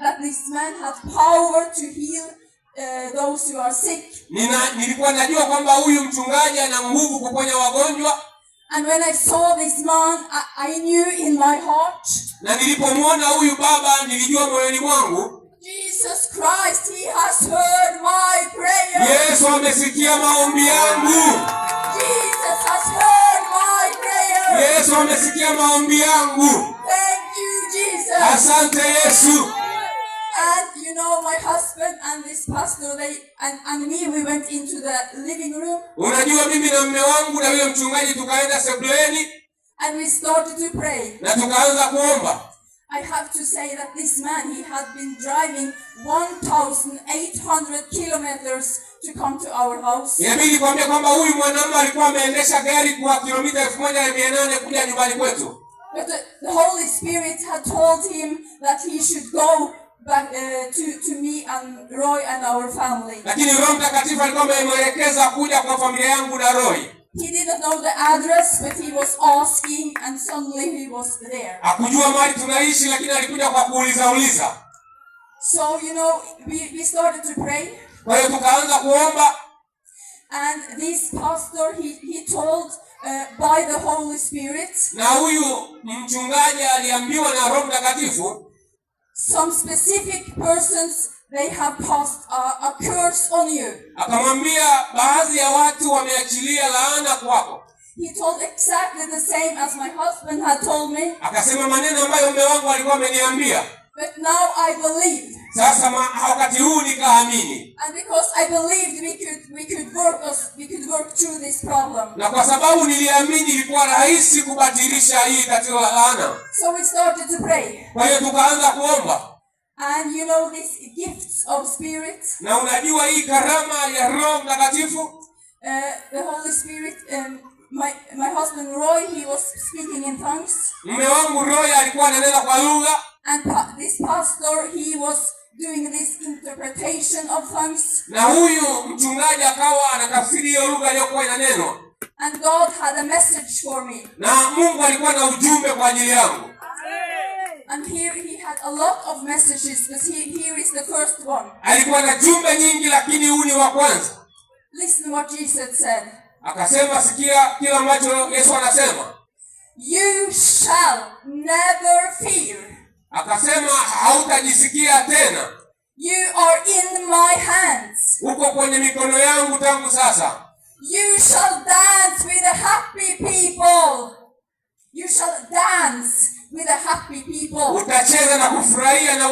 that this man had power to heal those who are sick. Nilikuwa najua kwamba huyu mchungaji ana nguvu kuponya wagonjwa. And when I saw this man, I knew in my heart. Na nilipomwona huyu baba nilijua moyoni mwangu, Jesus Christ, he has heard my prayer. Yesu amesikia maombi yangu. Jesus has heard my prayer. Yesu amesikia maombi yangu. Thank you, Jesus. Asante Yesu. And you know, my husband and this pastor, and me, we went into the living room. Unajua mimi na mume wangu na yule mchungaji tukaenda sebuleni. And we started to pray. Na tukaanza kuomba. I have to say that this man, he had been driving 1,800 kilometers to come to our house. Inabidi kuambia kwamba huyu mwanamume alikuwa ameendesha gari kwa kilomita 1,800 kuja nyumbani kwetu. But the Holy Spirit had told him that he should go back to me and Roy and our family. Lakini Roho Mtakatifu alikuwa amemwelekeza kuja kwa familia yangu na Roy. He didn't know the address, but he was asking, and suddenly he was there. Hakujua mahali tunaishi, lakini alikuja kwa kuuliza. So, you know, we started to pray. Kwa hiyo tukaanza kuomba. And this pastor, he told by the Holy Spirit. Na huyu mchungaji aliambiwa na Roho Mtakatifu, some specific persons, they have passed a curse on you. Akamwambia baadhi ya watu wameachilia laana kwako. He told exactly the same as my husband had told me. Akasema maneno ambayo mume wangu alikuwa ameniambia. But now I believed. Sasa wakati huu nikaamini. And because I believed we could work through this problem. Na kwa sababu niliamini ilikuwa rahisi kubadilisha hii tatizo la laana. So we started to pray. Kwa hiyo tukaanza kuomba. And you know these gifts of spirit. Na unajua hii karama ya Roho Mtakatifu. The Holy Spirit, my husband Roy, he was speaking in tongues. Mume wangu Roy alikuwa ananena kwa lugha. And this pastor, he was doing this interpretation of tongues. Na huyu mchungaji akawa anatafsiri hiyo lugha iliyokuwa inanenwa. And God had a message for me. Na Mungu alikuwa na ujumbe kwa ajili yangu. And here he had a lot of messages, but here is the first one. Alikuwa na jumbe nyingi, lakini huu ni wa kwanza. Listen what Jesus said. Akasema, sikia kila ambacho Yesu anasema. You shall never fear. Akasema hautajisikia tena. You are in my hands. Uko kwenye mikono yangu tangu sasa. You shall dance with the happy people. You shall dance with the happy people. Utacheza na kufurahia na